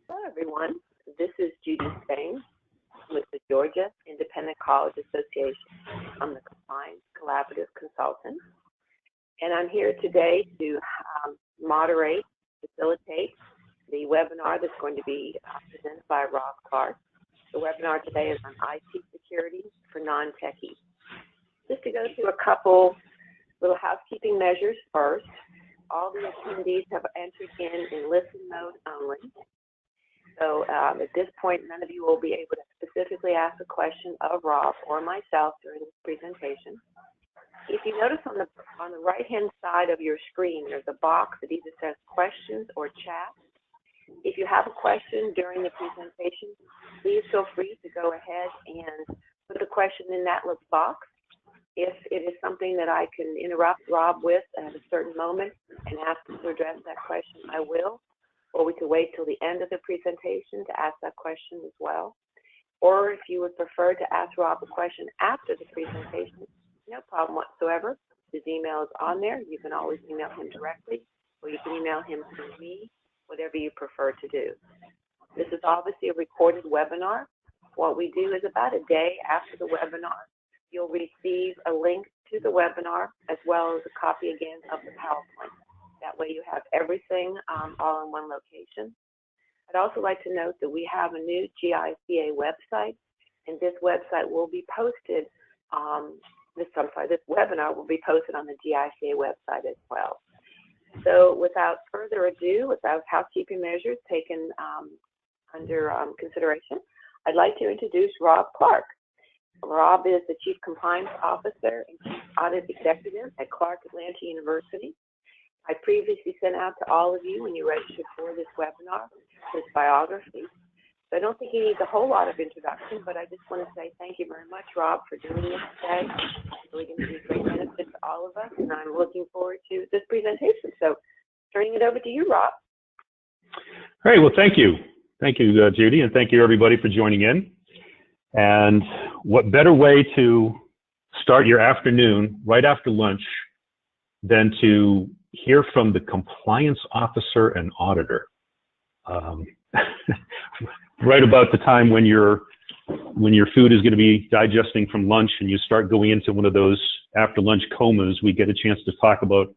Hello, everyone. This is Judy Spain with the Georgia Independent College Association. I'm the Compliance Collaborative Consultant, and I'm here today to moderate, facilitate the webinar that's going to be presented by Rob Clark. The webinar today is on IT security for non-techies. Just to go through a couple little housekeeping measures first. All the attendees have entered in listen mode only. So at this point, none of you will be able to specifically ask a question of Rob or myself during this presentation. If you notice on the right-hand side of your screen, there's a box that either says questions or chat. If you have a question during the presentation, please feel free to go ahead and put the question in that little box. If it is something that I can interrupt Rob with at a certain moment and ask him to address that question, I will. Or we could wait till the end of the presentation to ask that question as well. Or if you would prefer to ask Rob a question after the presentation, no problem whatsoever. His email is on there. You can always email him directly, or you can email him through me, whatever you prefer to do. This is obviously a recorded webinar. What we do is about a day after the webinar, you'll receive a link to the webinar as well as a copy again of the PowerPoint. That way you have everything all in one location. I'd also like to note that we have a new GICA website, and this website will be posted, this webinar will be posted on the GICA website as well. So without further ado, without housekeeping measures taken under consideration, I'd like to introduce Rob Clark. Rob is the Chief Compliance Officer and Chief Audit Executive at Clark Atlanta University. I previously sent out to all of you when you registered for this webinar his biography. So I don't think he needs a whole lot of introduction, but I just want to say thank you very much, Rob, for doing this today. It's really going to be a great benefit to all of us, and I'm looking forward to this presentation. So turning it over to you, Rob. All right, well, thank you. Thank you, Judy, and thank you, everybody, for joining in. And what better way to start your afternoon right after lunch than to hear from the compliance officer and auditor right about the time when your food is going to be digesting from lunch and you start going into one of those after lunch comas. We get a chance to talk about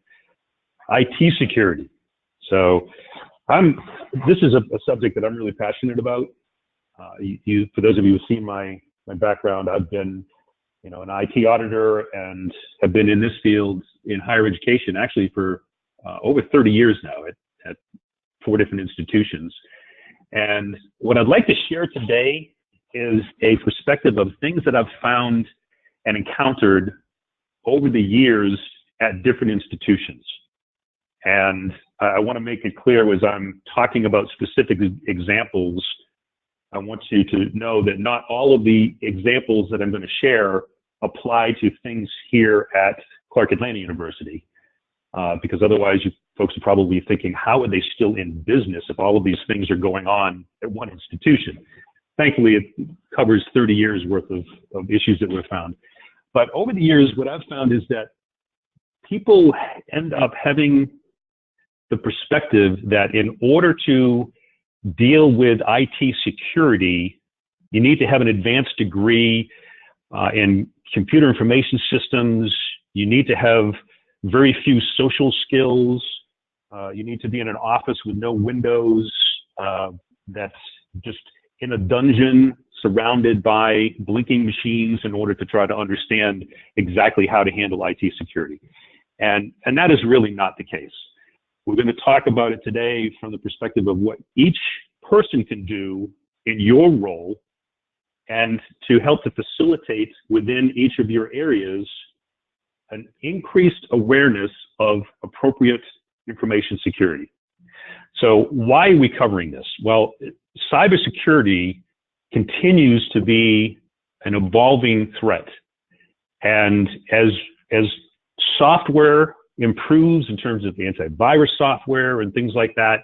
IT security. So this is a subject that I'm really passionate about. For those of you who've seen my background, I've been an IT auditor and have been in this field in higher education actually for over 30 years now at 4 different institutions. And what I'd like to share today is a perspective of things that I've found and encountered over the years at different institutions. And I want to make it clear as I'm talking about specific examples, I want you to know that not all of the examples that I'm going to share apply to things here at Clark Atlanta University, because otherwise you folks are probably thinking, how are they still in business if all of these things are going on at one institution? Thankfully, it covers 30 years worth of issues that were found. But over the years, what I've found is that people end up having the perspective that in order to deal with IT security, you need to have an advanced degree in computer information systems. You need to have very few social skills. You need to be in an office with no windows, that's just in a dungeon surrounded by blinking machines in order to try to understand exactly how to handle IT security. And that is really not the case. We're going to talk about it today from the perspective of what each person can do in your role and to help to facilitate within each of your areas an increased awareness of appropriate information security. So why are we covering this? Well, cybersecurity continues to be an evolving threat. And as software improves in terms of antivirus software and things like that,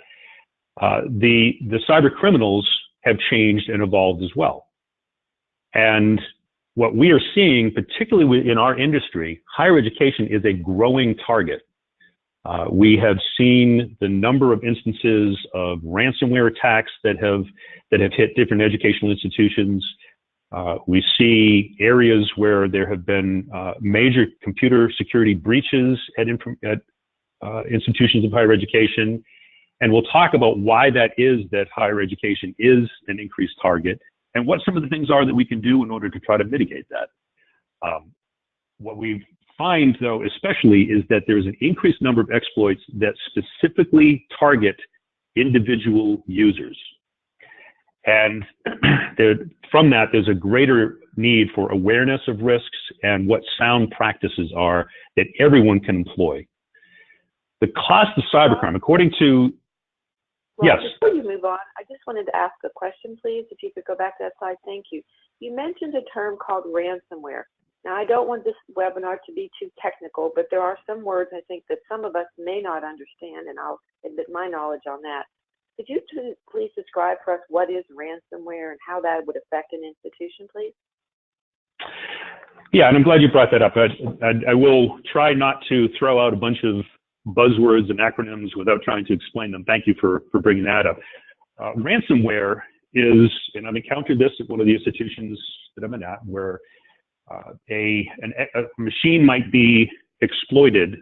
the cyber criminals have changed and evolved as well. And what we are seeing, particularly in our industry, higher education is a growing target. We have seen the number of instances of ransomware attacks that have hit different educational institutions. We see areas where there have been major computer security breaches at institutions of higher education. And we'll talk about why that is that higher education is an increased target and what some of the things are that we can do in order to try to mitigate that. What we find, though, especially, is that there's an increased number of exploits that specifically target individual users. And from that, there's a greater need for awareness of risks and what sound practices are that everyone can employ. The cost of cybercrime, according to, well, yes. Before you move on, I just wanted to ask a question, please. If you could go back to that slide, thank you. You mentioned a term called ransomware. Now, I don't want this webinar to be too technical, but there are some words I think that some of us may not understand, and I'll admit my knowledge on that. Could you please describe for us what is ransomware and how that would affect an institution, please? Yeah, and I'm glad you brought that up. I will try not to throw out a bunch of buzzwords and acronyms without trying to explain them. Thank you for bringing that up. Ransomware is, and I've encountered this at one of the institutions that I'm at, where a machine might be exploited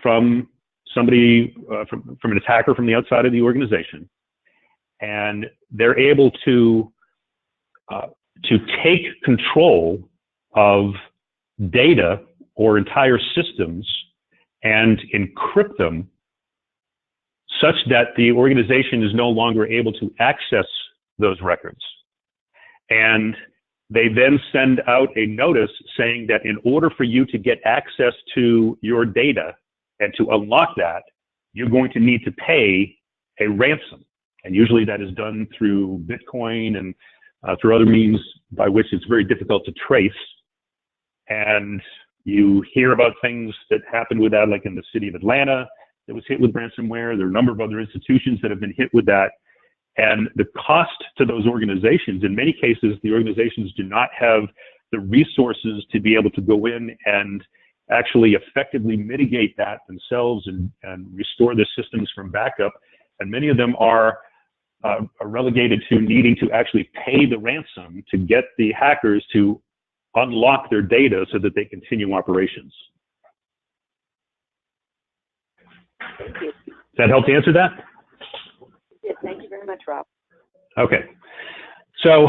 from somebody, from an attacker from the outside of the organization, and they're able to take control of data or entire systems and encrypt them such that the organization is no longer able to access those records. And they then send out a notice saying that in order for you to get access to your data and to unlock that, you're going to need to pay a ransom. And usually that is done through Bitcoin and through other means by which it's very difficult to trace. And you hear about things that happened with that, like in the city of Atlanta that was hit with ransomware. There are a number of other institutions that have been hit with that. And the cost to those organizations, in many cases, the organizations do not have the resources to be able to go in and actually effectively mitigate that themselves and restore the systems from backup. And many of them are relegated to needing to actually pay the ransom to get the hackers to unlock their data so that they continue operations. Thank you. Does that help to answer that? Yes, thank you very much, Rob. Okay. So,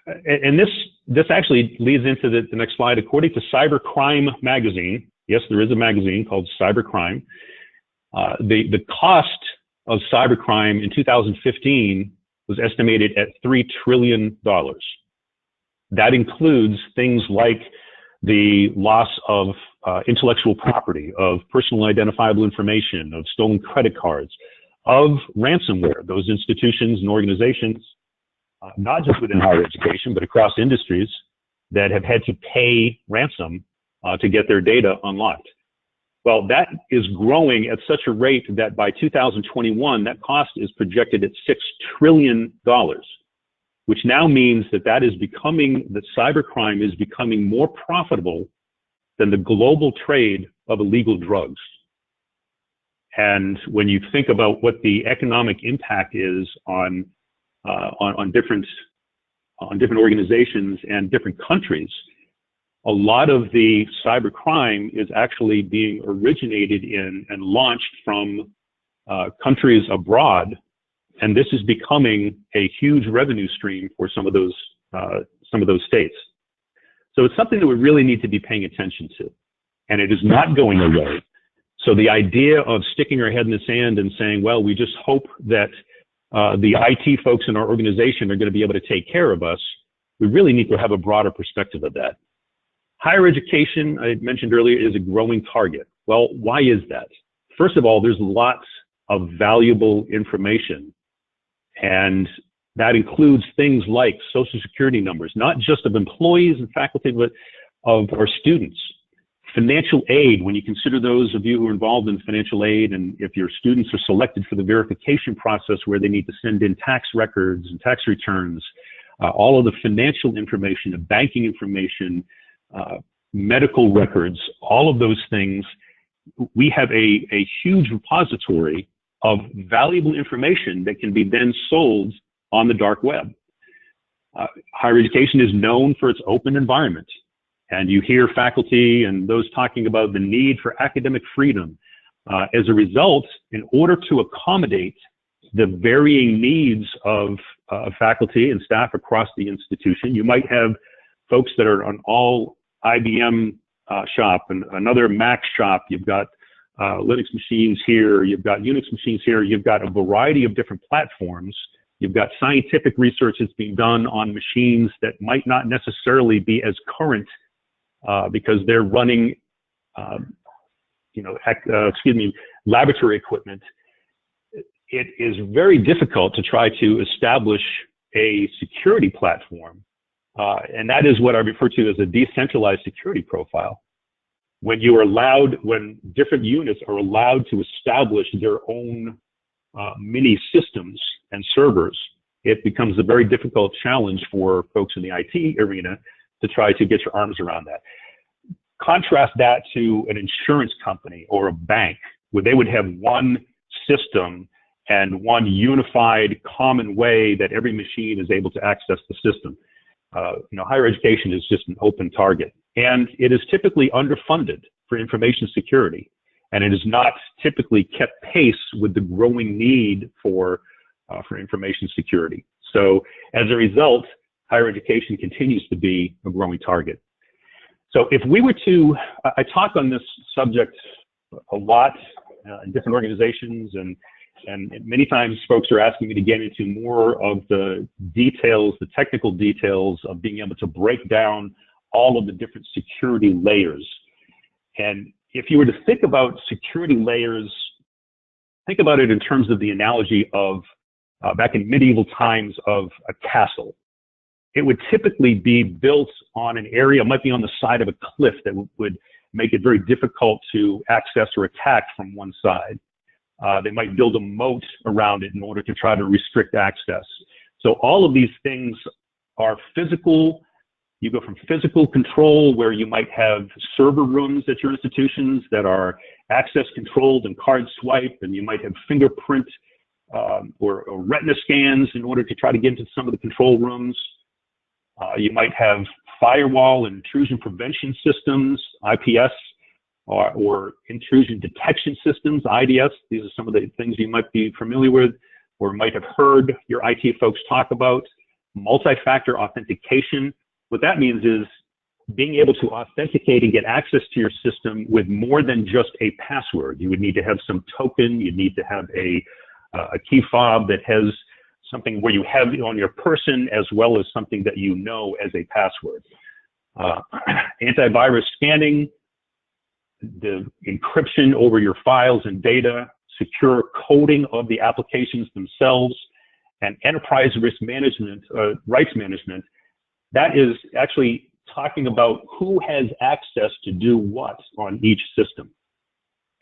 and this actually leads into the next slide. According to Cybercrime magazine, yes, there is a magazine called Cybercrime. The cost of cybercrime in 2015 was estimated at $3 trillion. That includes things like the loss of intellectual property, of personal identifiable information, of stolen credit cards, of ransomware. Those institutions and organizations, not just within higher education, but across industries, that have had to pay ransom to get their data unlocked. Well, that is growing at such a rate that by 2021, that cost is projected at $6 trillion, which now means that cybercrime is becoming more profitable than the global trade of illegal drugs. And when you think about what the economic impact is on different organizations and different countries, a lot of the cybercrime is actually being originated in and launched from countries abroad, and this is becoming a huge revenue stream for some of those states. So it's something that we really need to be paying attention to, and it is not going away. So the idea of sticking our head in the sand and saying, well, we just hope that the IT folks in our organization are going to be able to take care of us, we really need to have a broader perspective of that. Higher education, I mentioned earlier, is a growing target. Well, why is that? First of all, there's lots of valuable information, and that includes things like Social Security numbers, not just of employees and faculty, but of our students. Financial aid, when you consider those of you who are involved in financial aid, and if your students are selected for the verification process where they need to send in tax records and tax returns, all of the financial information, the banking information, medical records, all of those things we have a huge repository of valuable information that can be then sold on the dark web. Higher education is known for its open environment. And you hear faculty and those talking about the need for academic freedom. As a result, in order to accommodate the varying needs of faculty and staff across the institution, you might have folks that are on all IBM shop and another Mac shop. You've got Linux machines here. You've got Unix machines here. You've got a variety of different platforms. You've got scientific research that's being done on machines that might not necessarily be as current because they're running, laboratory equipment. It is very difficult to try to establish a security platform, and that is what I refer to as a decentralized security profile. When you are allowed, when different units are allowed to establish their own mini systems and servers, it becomes a very difficult challenge for folks in the IT arena to try to get your arms around that. Contrast that to an insurance company or a bank, where they would have one system and one unified common way that every machine is able to access the system. Higher education is just an open target, and it is typically underfunded for information security, and it is not typically kept pace with the growing need for information security. So as a result, higher education continues to be a growing target. So if we were to, I talk on this subject a lot in different organizations, and many times folks are asking me to get into more of the details, the technical details of being able to break down all of the different security layers. And if you were to think about security layers, think about it in terms of the analogy of back in medieval times of a castle. It would typically be built on an area, it might be on the side of a cliff that would make it very difficult to access or attack from one side. They might build a moat around it in order to try to restrict access. So all of these things are physical. You go from physical control, where you might have server rooms at your institutions that are access controlled and card swipe, and you might have fingerprint or retina scans in order to try to get into some of the control rooms. You might have firewall and intrusion prevention systems, IPS, or intrusion detection systems, IDS. These are some of the things you might be familiar with or might have heard your IT folks talk about. Multi-factor authentication. What that means is being able to authenticate and get access to your system with more than just a password. You would need to have some token. You need to have a key fob that has something where you have it on your person, as well as something that you know as a password. Antivirus scanning, the encryption over your files and data, secure coding of the applications themselves, and enterprise risk management, rights management. That is actually talking about who has access to do what on each system,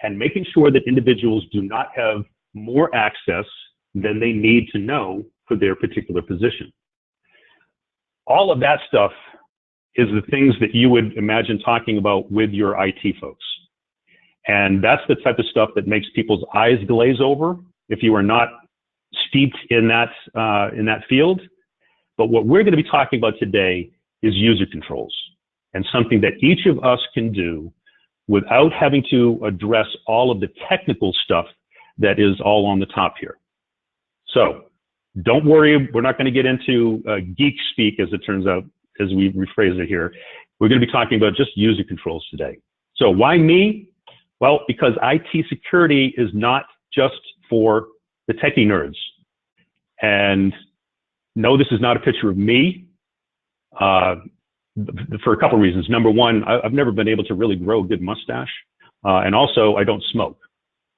and making sure that individuals do not have more access than they need to know for their particular position. All of that stuff is the things that you would imagine talking about with your IT folks. And that's the type of stuff that makes people's eyes glaze over if you are not steeped in that field. But what we're going to be talking about today is user controls, and something that each of us can do without having to address all of the technical stuff that is all on the top here. So don't worry, we're not going to get into geek speak, as it turns out, as we rephrase it here. We're going to be talking about just user controls today. So why me? Well, because IT security is not just for the techie nerds. And no, this is not a picture of me for a couple of reasons. Number one, I've never been able to really grow a good mustache. And also, I don't smoke.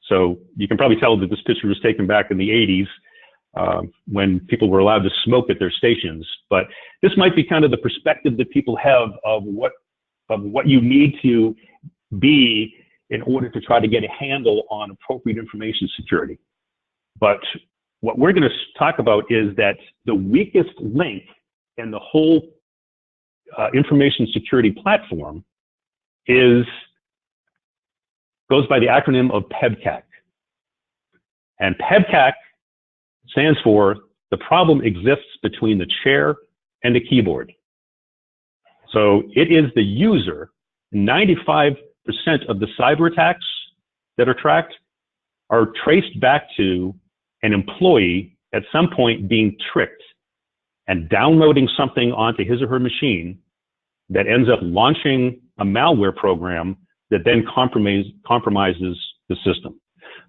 So you can probably tell that this picture was taken back in the 80s when people were allowed to smoke at their stations. But this might be kind of the perspective that people have of what you need to be in order to try to get a handle on appropriate information security. But what we're going to talk about is that the weakest link in the whole information security platform is goes by the acronym of PEBCAC. And PEBCAC stands for the problem exists between the chair and the keyboard. So it is the user. 95% of the cyber attacks that are tracked are traced back to an employee at some point being tricked and downloading something onto his or her machine that ends up launching a malware program that then compromises the system.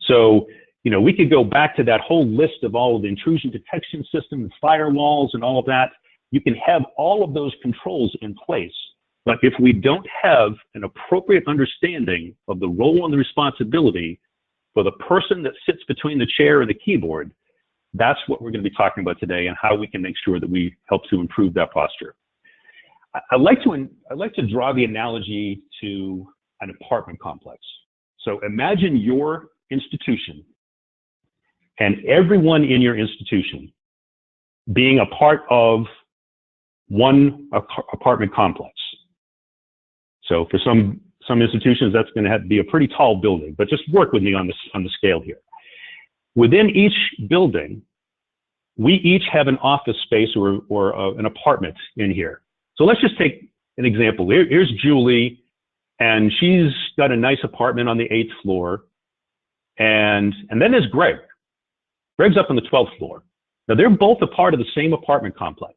So, you know, we could go back to that whole list of all of the intrusion detection systems, firewalls, and all of that. You can have all of those controls in place. But if we don't have an appropriate understanding of the role and the responsibility for the person that sits between the chair and the keyboard, that's what we're going to be talking about today and how we can make sure that we help to improve that posture. I like to draw the analogy to an apartment complex. So imagine your institution and everyone in your institution being a part of one apartment complex. So for some institutions, that's going to have to be a pretty tall building, but just work with me on the scale here. Within each building, we each have an office space or an apartment in here. So let's just take an example. Here's Julie, and she's got a nice apartment on the 8th floor. And then there's Greg. Greg's up on the 12th floor. Now, they're both a part of the same apartment complex,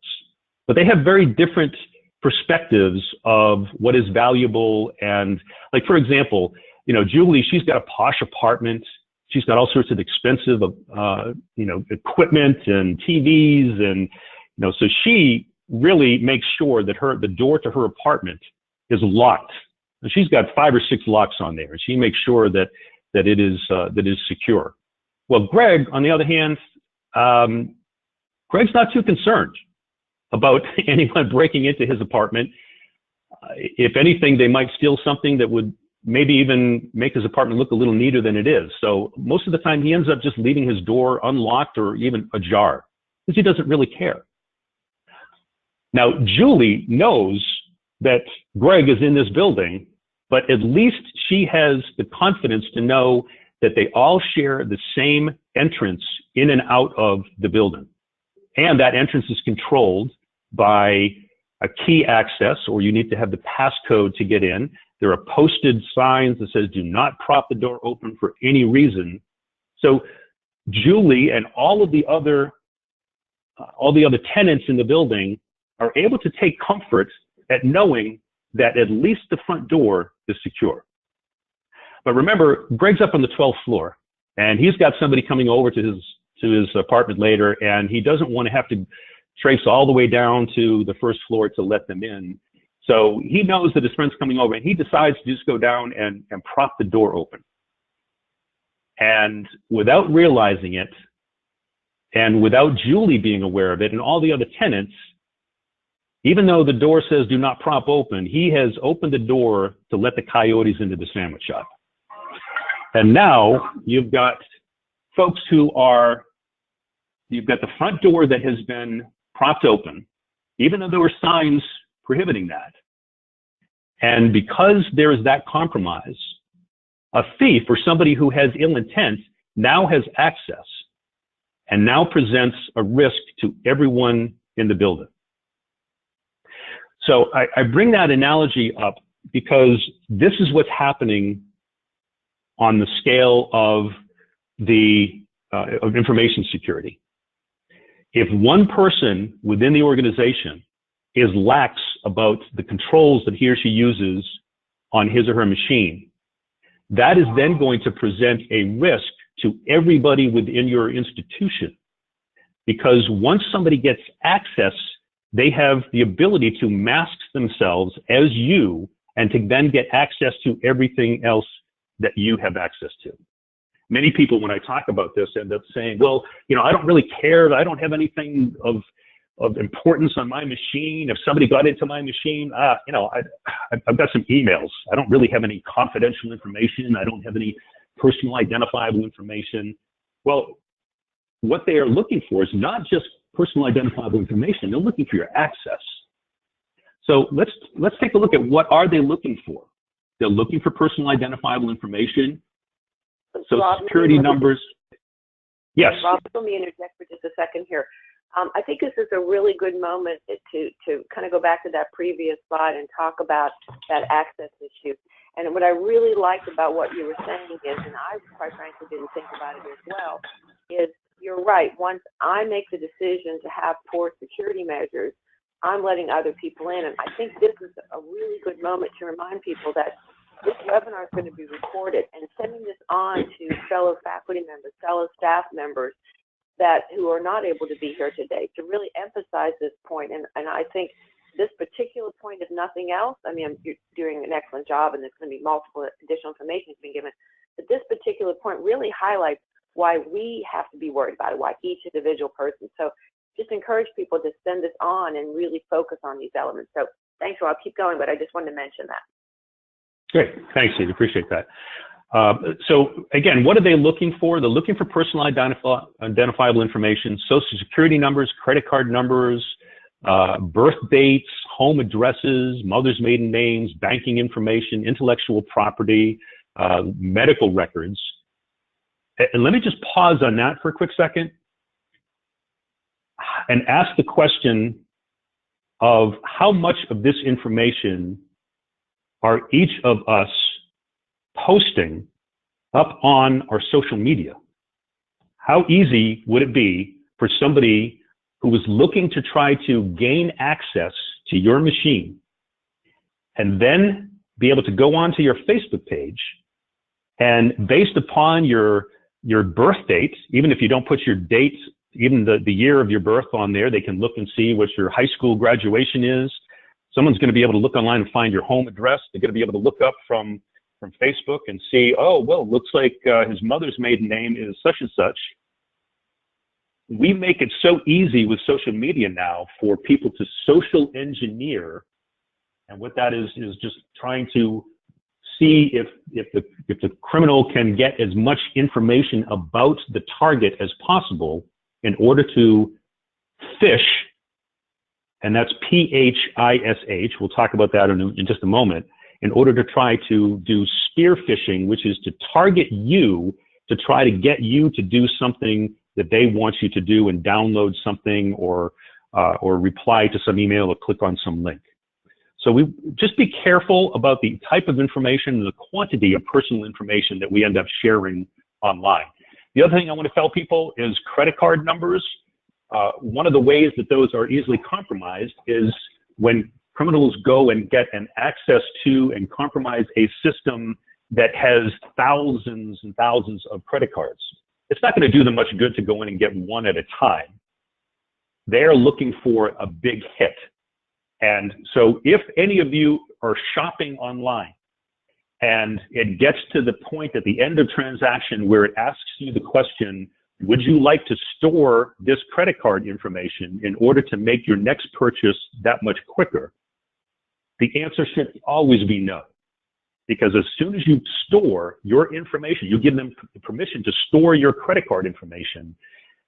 but they have very different perspectives of what is valuable. And like, for example, you know, Julie, she's got a posh apartment. She's got all sorts of expensive, you know, equipment and TVs. And, you know, so she really makes sure that the door to her apartment is locked. And she's got 5 or 6 locks on there, and she makes sure that it is secure. Well, Greg, on the other hand, Greg's not too concerned about anyone breaking into his apartment. If anything, they might steal something that would maybe even make his apartment look a little neater than it is. So most of the time, he ends up just leaving his door unlocked or even ajar because he doesn't really care. Now, Julie knows that Greg is in this building, but at least she has the confidence to know that they all share the same entrance in and out of the building. And that entrance is controlled by a key access, or you need to have the passcode to get in. There are posted signs that says, do not prop the door open for any reason. So Julie and all the other tenants in the building are able to take comfort at knowing that at least the front door is secure. But remember, Greg's up on the 12th floor, and he's got somebody coming over to his apartment later, and he doesn't want to have to trace all the way down to the first floor to let them in. So he knows that his friend's coming over, and he decides to just go down and prop the door open. And without realizing it, and without Julie being aware of it, and all the other tenants, even though the door says do not prop open, he has opened the door to let the coyotes into the sandwich shop. And now you've got folks you've got the front door that has been propped open, even though there were signs prohibiting that. And because there is that compromise, a thief or somebody who has ill intent now has access and now presents a risk to everyone in the building. So I bring that analogy up because this is what's happening on the scale of information security. If one person within the organization is lax about the controls that he or she uses on his or her machine, that is then going to present a risk to everybody within your institution. Because once somebody gets access, they have the ability to mask themselves as you and to then get access to everything else that you have access to. Many people, when I talk about this, end up saying, well, you know, I don't really care. I don't have anything of importance on my machine. If somebody got into my machine, you know, I've got some emails. I don't really have any confidential information. I don't have any personal identifiable information. Well, what they are looking for is not just personal identifiable information. They're looking for your access. So let's take a look at what are they looking for. They're looking for personal identifiable information. So Rob, security numbers. Yes. Rob, let me interject for just a second here. I think this is a really good moment to kind of go back to that previous slide and talk about that access issue. And what I really liked about what you were saying is, and I quite frankly didn't think about it as well, is you're right. Once I make the decision to have poor security measures, I'm letting other people in. And I think this is a really good moment to remind people that this webinar is going to be recorded, and sending this on to fellow faculty members, fellow staff members who are not able to be here today, to really emphasize this point. And I think this particular point, if nothing else, I mean, you're doing an excellent job, and there's going to be multiple additional information being given, but this particular point really highlights why we have to be worried about it, why each individual person. So just encourage people to send this on and really focus on these elements. So thanks, Rob. Keep going, but I just wanted to mention that. Great. Thanks, Steve. Appreciate that. So again, what are they looking for? They're looking for personal identifiable information, social security numbers, credit card numbers, birth dates, home addresses, mother's maiden names, banking information, intellectual property, medical records. And let me just pause on that for a quick second and ask the question of how much of this information are each of us posting up on our social media? How easy would it be for somebody who was looking to try to gain access to your machine and then be able to go onto your Facebook page, and based upon your birth date, even if you don't put your date, even the year of your birth on there, they can look and see what your high school graduation is. Someone's going to be able to look online and find your home address. They're going to be able to look up from Facebook and see, oh, well, looks like his mother's maiden name is such and such. We make it so easy with social media now for people to social engineer. And what that is just trying to see if the criminal can get as much information about the target as possible in order to phish. And that's P-H-I-S-H. We'll talk about that in just a moment. In order to try to do spear phishing, which is to target you, to try to get you to do something that they want you to do and download something or reply to some email or click on some link. So we just be careful about the type of information and the quantity of personal information that we end up sharing online. The other thing I want to tell people is credit card numbers. One of the ways that those are easily compromised is when criminals go and get an access to and compromise a system that has thousands and thousands of credit cards. It's not going to do them much good to go in and get one at a time. They're looking for a big hit. And so if any of you are shopping online and it gets to the point at the end of transaction where it asks you the question, would you like to store this credit card information in order to make your next purchase that much quicker? The answer should always be no. Because as soon as you store your information, you give them permission to store your credit card information,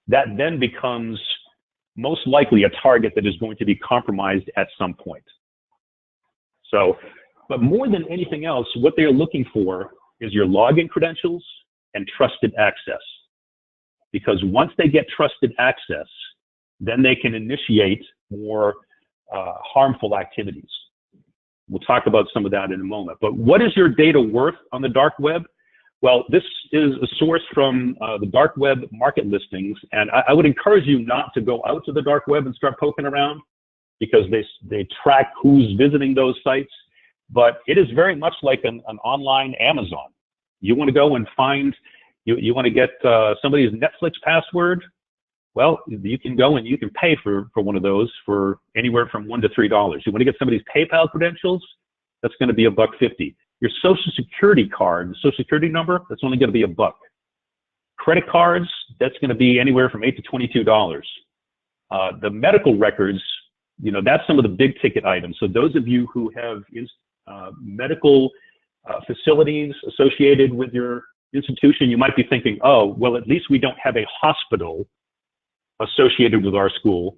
that then becomes most likely a target that is going to be compromised at some point. So, but more than anything else, what they're looking for is your login credentials and trusted access. Because once they get trusted access, then they can initiate more harmful activities. We'll talk about some of that in a moment. But what is your data worth on the dark web? Well, this is a source from the dark web market listings, and I would encourage you not to go out to the dark web and start poking around because they track who's visiting those sites. But it is very much like an online Amazon. You want to go and find, you want to get somebody's Netflix password? Well, you can go and you can pay for one of those for anywhere from $1 to $3. You want to get somebody's PayPal credentials? That's going to be $1.50. Your Social Security card, the Social Security number, that's only going to be $1. Credit cards, that's going to be anywhere from $8 to $22. The medical records, you know, that's some of the big ticket items. So those of you who have medical facilities associated with your institution, you might be thinking, oh, well, at least we don't have a hospital associated with our school.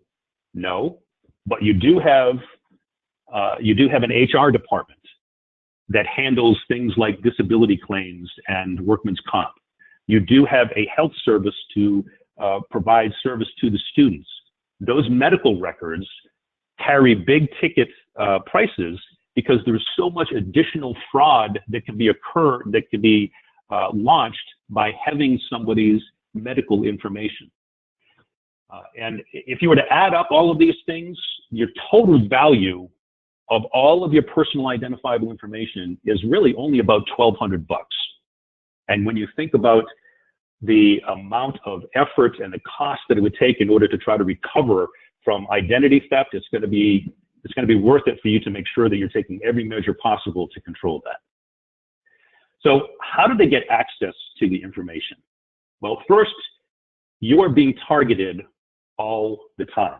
No, but you do have an HR department. that handles things like disability claims and workman's comp. You do have a health service to provide service to the students. Those medical records carry big ticket prices because there's so much additional fraud that can be launched by having somebody's medical information. And if you were to add up all of these things, your total value of all of your personal identifiable information is really only about $1,200 bucks. And when you think about the amount of effort and the cost that it would take in order to try to recover from identity theft, it's going to be worth it for you to make sure that you're taking every measure possible to control that. So how do they get access to the information? Well, first, you are being targeted all the time.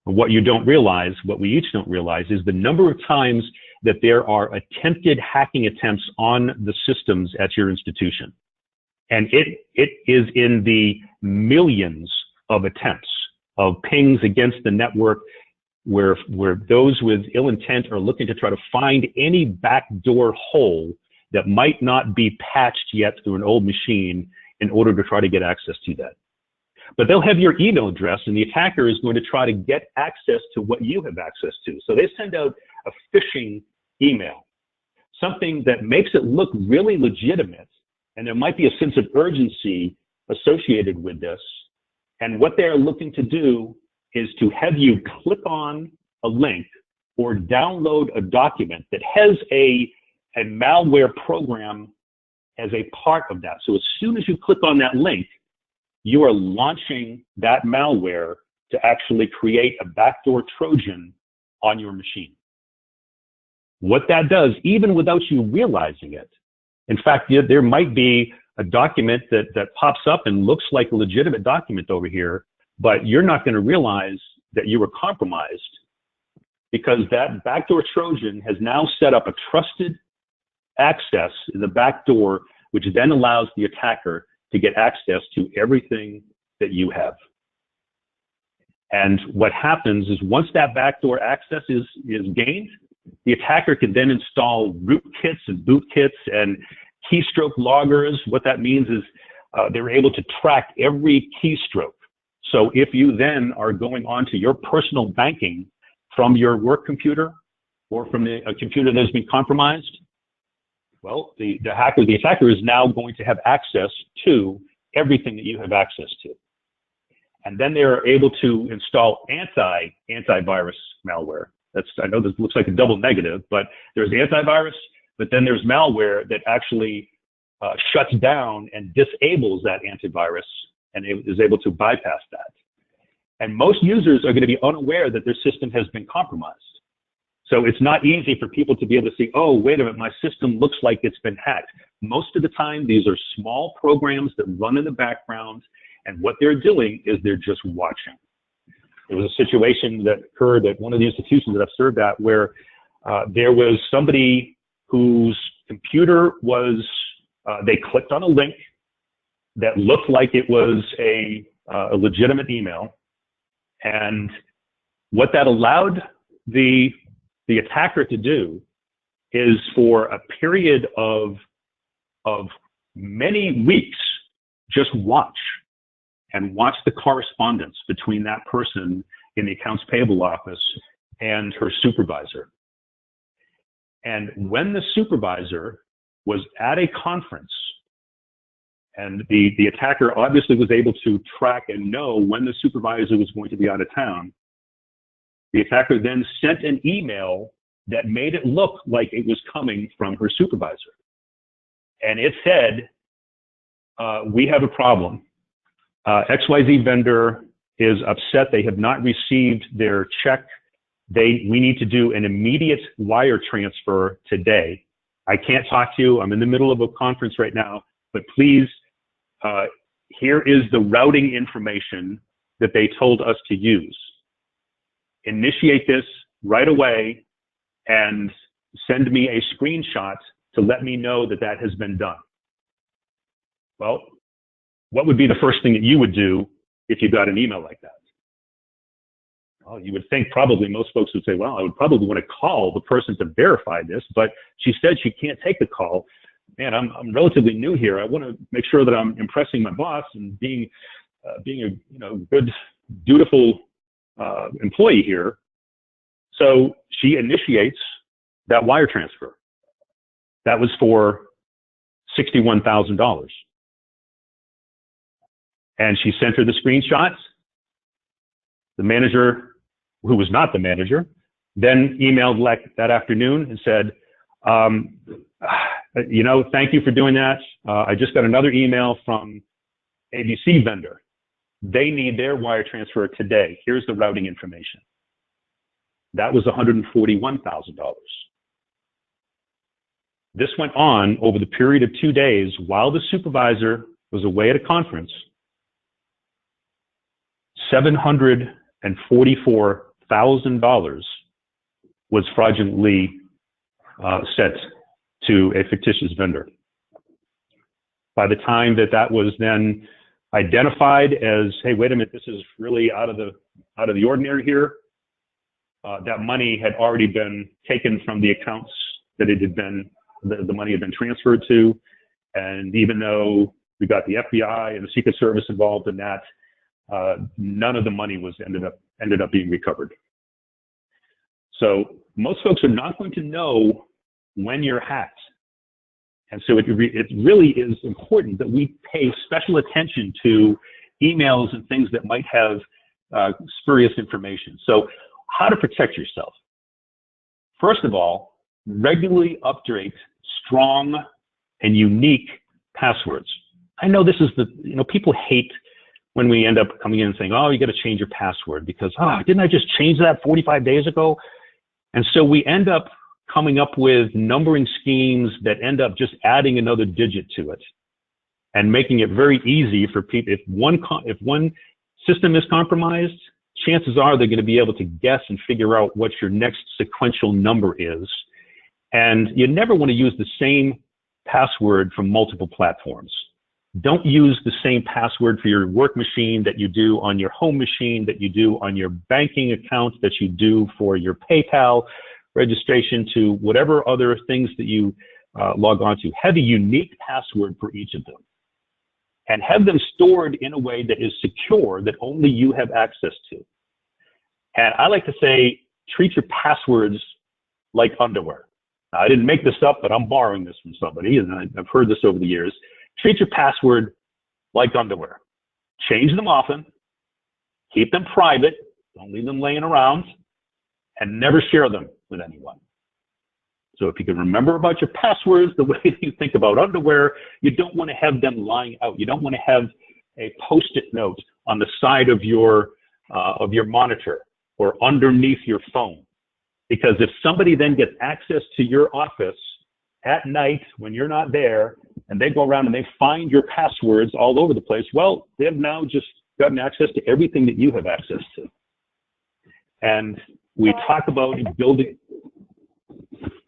What you don't realize, what we each don't realize, is the number of times that there are attempted hacking attempts on the systems at your institution. And it is in the millions of attempts of pings against the network where those with ill intent are looking to try to find any backdoor hole that might not be patched yet through an old machine in order to try to get access to that. But they'll have your email address, and the attacker is going to try to get access to what you have access to. So they send out a phishing email, something that makes it look really legitimate, and there might be a sense of urgency associated with this. And what they're looking to do is to have you click on a link or download a document that has a malware program as a part of that. So as soon as you click on that link, you are launching that malware to actually create a backdoor Trojan on your machine. What that does, even without you realizing it, in fact, there might be a document that pops up and looks like a legitimate document over here, but you're not going to realize that you were compromised because that backdoor Trojan has now set up a trusted access in the backdoor, which then allows the attacker to get access to everything that you have. And what happens is once that backdoor access is gained, the attacker can then install rootkits and bootkits and keystroke loggers. What that means is they're able to track every keystroke. So if you then are going onto your personal banking from your work computer or from a computer that has been compromised, well, the attacker is now going to have access to everything that you have access to. And then they're able to install antivirus malware. I know this looks like a double negative, but there's antivirus, but then there's malware that actually shuts down and disables that antivirus and is able to bypass that. And most users are going to be unaware that their system has been compromised. So it's not easy for people to be able to see, oh, wait a minute, my system looks like it's been hacked. Most of the time, these are small programs that run in the background, and what they're doing is they're just watching. There was a situation that occurred at one of the institutions that I've served at where there was somebody whose computer was, they clicked on a link that looked like it was a legitimate email, and what that allowed the attacker to do is for a period of many weeks, just watch the correspondence between that person in the accounts payable office and her supervisor. And when the supervisor was at a conference, and the attacker obviously was able to track and know when the supervisor was going to be out of town, the attacker then sent an email that made it look like it was coming from her supervisor. And it said, we have a problem. XYZ vendor is upset. They have not received their check. We need to do an immediate wire transfer today. I can't talk to you. I'm in the middle of a conference right now, but please, here is the routing information that they told us to use. Initiate this right away and send me a screenshot to let me know that that has been done. Well, what would be the first thing that you would do if you got an email like that? Well, you would think probably most folks would say, well, I would probably want to call the person to verify this, but she said she can't take the call. Man, I'm relatively new here. I want to make sure that I'm impressing my boss and being a good, dutiful employee here. So she initiates that wire transfer. That was for $61,000. And she sent her the screenshots. The manager, who was not the manager, then emailed that afternoon and said, thank you for doing that. I just got another email from ABC vendor. They need their wire transfer today. Here's the routing information. That was $141,000. This went on over the period of 2 days while the supervisor was away at a conference. $744,000 was fraudulently sent to a fictitious vendor. By the time that was then identified as, hey, wait a minute, this is really out of the ordinary here, that money had already been taken from the accounts that the money had been transferred to. And even though we got the FBI and the Secret Service involved in that, none of the money ended up being recovered. So most folks are not going to know when you're hacked. And so it really is important that we pay special attention to emails and things that might have spurious information. So how to protect yourself? First of all, regularly update strong and unique passwords. I know this is people hate when we end up coming in and saying, oh, you got to change your password because, didn't I just change that 45 days ago? And so we end up coming up with numbering schemes that end up just adding another digit to it and making it very easy for people. If one system is compromised, chances are they're going to be able to guess and figure out what your next sequential number is. And you never want to use the same password from multiple platforms. Don't use the same password for your work machine that you do on your home machine, that you do on your banking account, that you do for your PayPal registration, to whatever other things that you log on to. Have a unique password for each of them and have them stored in a way that is secure, that only you have access to. And I like to say, treat your passwords like underwear. Now, I didn't make this up, but I'm borrowing this from somebody, and I've heard this over the years. Treat your password like underwear. Change them often. Keep them private. Don't leave them laying around. And never share them with anyone. So if you can remember about your passwords the way that you think about underwear, you don't want to have them lying out. You don't want to have a Post-it note on the side of your monitor or underneath your phone. Because if somebody then gets access to your office at night when you're not there, and they go around and they find your passwords all over the place, well, they've now just gotten access to everything that you have access to. And we talk about building.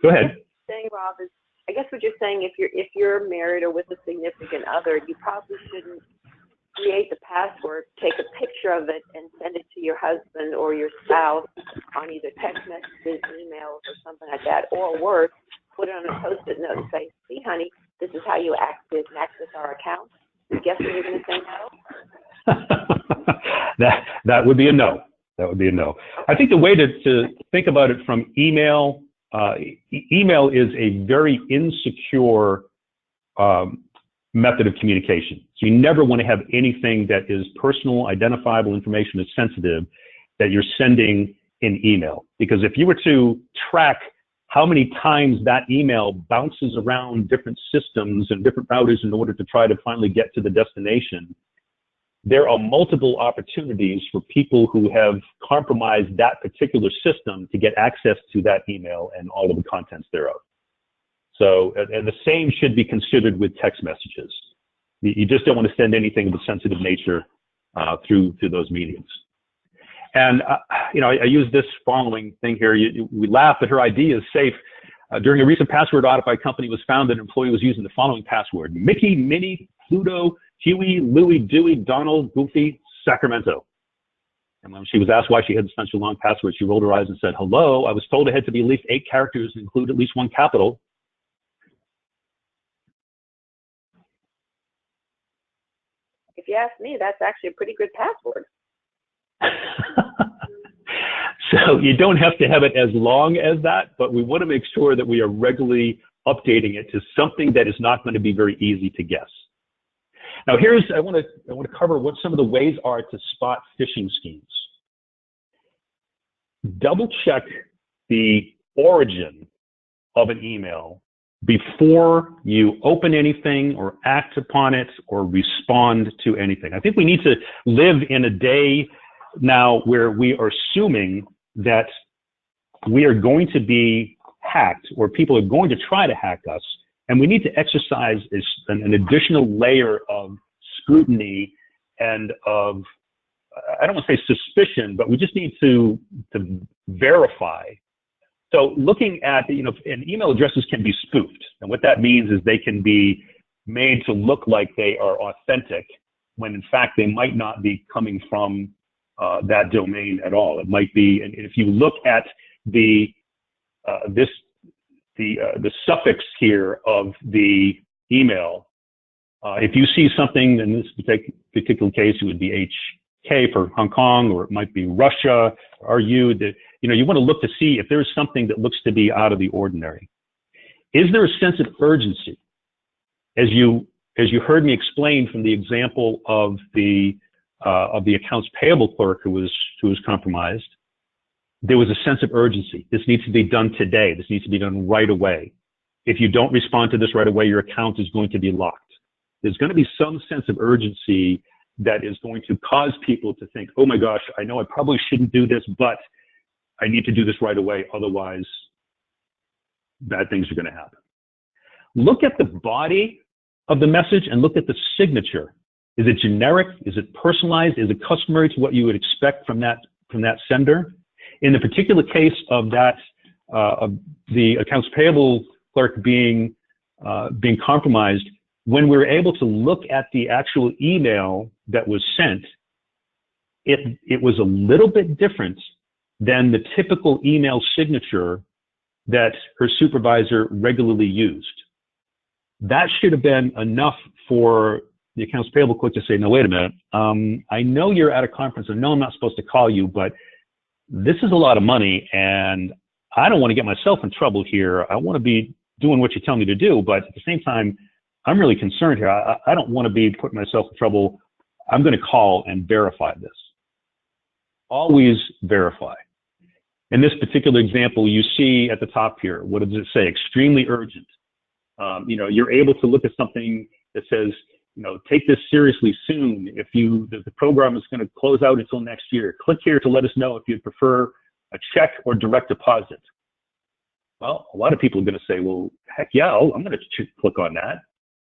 Go ahead. Saying, Rob, is I guess what you're saying, if you're married or with a significant other, you probably shouldn't create the password, take a picture of it, and send it to your husband or your spouse on either text messages, emails, or something like that, or worse, put it on a Post-it note and say, see, honey, this is how you access our account. Guess what you're going to say no? That would be a no. That would be a no. I think the way to think about it from email, email is a very insecure method of communication. So you never want to have anything that is personal, identifiable information that's sensitive that you're sending in email. Because if you were to track how many times that email bounces around different systems and different routers in order to try to finally get to the destination, there are multiple opportunities for people who have compromised that particular system to get access to that email and all of the contents thereof. So, and the same should be considered with text messages. You just don't want to send anything of a sensitive nature through those mediums. And, I use this following thing here. We laugh, but her ID is safe. During a recent password audit by a company, it was found that an employee was using the following password: Mickey, Minnie, Pluto, Huey, Louie, Dewey, Donald, Goofy, Sacramento. And when she was asked why she had such a long password, she rolled her eyes and said, "Hello, I was told it had to be at least 8 characters and include at least 1 capital." If you ask me, that's actually a pretty good password. So you don't have to have it as long as that, but we want to make sure that we are regularly updating it to something that is not going to be very easy to guess. Now I want to cover what some of the ways are to spot phishing schemes. Double check the origin of an email before you open anything or act upon it or respond to anything. I think we need to live in a day now where we are assuming that we are going to be hacked or people are going to try to hack us, and we need to exercise an additional layer of scrutiny and of, I don't want to say suspicion, but we just need to verify. So looking at, and email addresses can be spoofed. And what that means is they can be made to look like they are authentic when in fact they might not be coming from that domain at all. It might be, and if you look at the suffix here of the email, if you see something, in this particular case, it would be HK for Hong Kong, or it might be Russia, RU, that, you want to look to see if there's something that looks to be out of the ordinary. Is there a sense of urgency? As you heard me explain from the example of the accounts payable clerk who was compromised, there was a sense of urgency. This needs to be done today. This needs to be done right away. If you don't respond to this right away, your account is going to be locked. There's going to be some sense of urgency that is going to cause people to think, oh my gosh, I know I probably shouldn't do this, but I need to do this right away. Otherwise, bad things are going to happen. Look at the body of the message and look at the signature. Is it generic? Is it personalized? Is it customary to what you would expect from that sender? In the particular case of the accounts payable clerk being compromised, when we were able to look at the actual email that was sent, it was a little bit different than the typical email signature that her supervisor regularly used. That should have been enough for the accounts payable clerk to say, no, wait a minute. I know you're at a conference. I know I'm not supposed to call you, but this is a lot of money and I don't want to get myself in trouble here. I want to be doing what you tell me to do, but at the same time, I'm really concerned here. I don't want to be putting myself in trouble. I'm going to call and verify this. Always verify. In this particular example, you see at the top here, what does it say? Extremely urgent. You're able to look at something that says, take this seriously soon. If the program is going to close out until next year, click here to let us know if you'd prefer a check or direct deposit. Well, a lot of people are going to say, well, heck yeah, I'm going to click on that.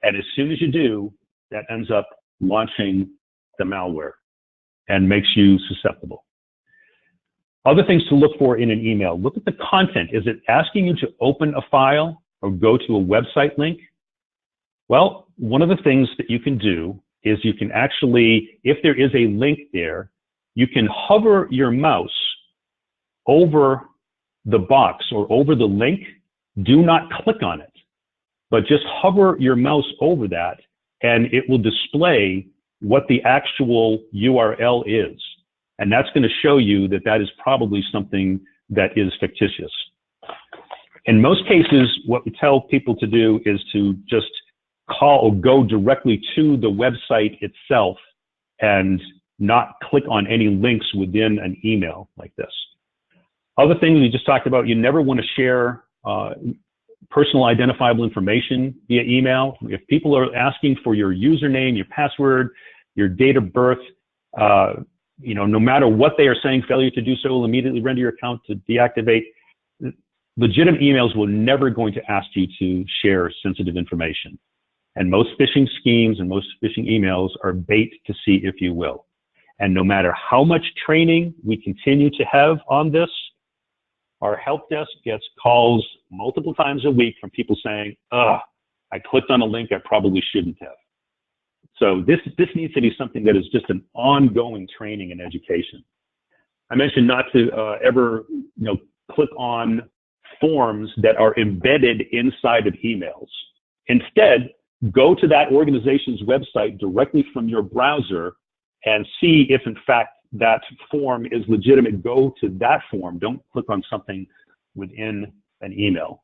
And as soon as you do, that ends up launching the malware and makes you susceptible. Other things to look for in an email. Look at the content. Is it asking you to open a file or go to a website link? Well, one of the things that you can do is you can actually, if there is a link there, you can hover your mouse over the box or over the link. Do not click on it, but just hover your mouse over that and it will display what the actual URL is. And that's going to show you that that is probably something that is fictitious. In most cases, what we tell people to do is to just call or go directly to the website itself and not click on any links within an email like this. Other things we just talked about, you never want to share personal identifiable information via email. If people are asking for your username, your password, your date of birth, no matter what they are saying, failure to do so will immediately render your account to deactivate. Legitimate emails will never going to ask you to share sensitive information. And most phishing schemes and most phishing emails are bait to see if you will. And no matter how much training we continue to have on this, our help desk gets calls multiple times a week from people saying, I clicked on a link I probably shouldn't have. So this needs to be something that is just an ongoing training and education. I mentioned not to ever, click on forms that are embedded inside of emails. Instead, go to that organization's website directly from your browser and see if, in fact, that form is legitimate. Go to that form. Don't click on something within an email.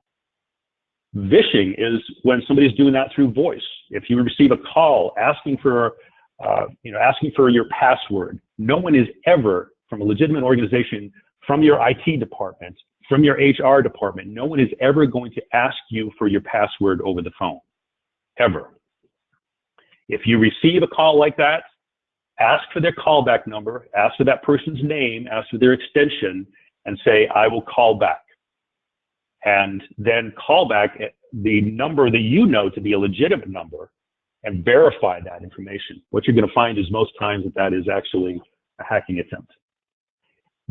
Phishing is when somebody's doing that through voice. If you receive a call asking for, asking for your password, no one is ever, from a legitimate organization, from your IT department, from your HR department, no one is ever going to ask you for your password over the phone, ever. If you receive a call like that, ask for their callback number, ask for that person's name, ask for their extension, and say, I will call back. And then call back the number that you know to be a legitimate number and verify that information. What you're going to find is most times that is actually a hacking attempt.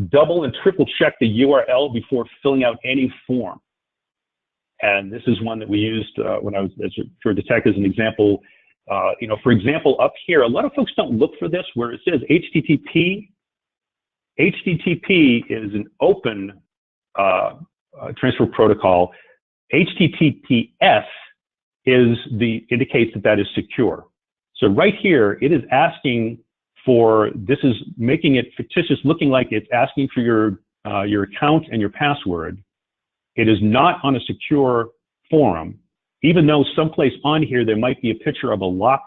Double and triple check the URL before filling out any form. And this is one that we used when I was for the tech as an example. For example, up here, a lot of folks don't look for this where it says HTTP. HTTP is an open transfer protocol. HTTPS indicates that is secure. So right here, it is asking for, this is making it fictitious, looking like it's asking for your account and your password. It is not on a secure forum, even though someplace on here there might be a picture of a lock.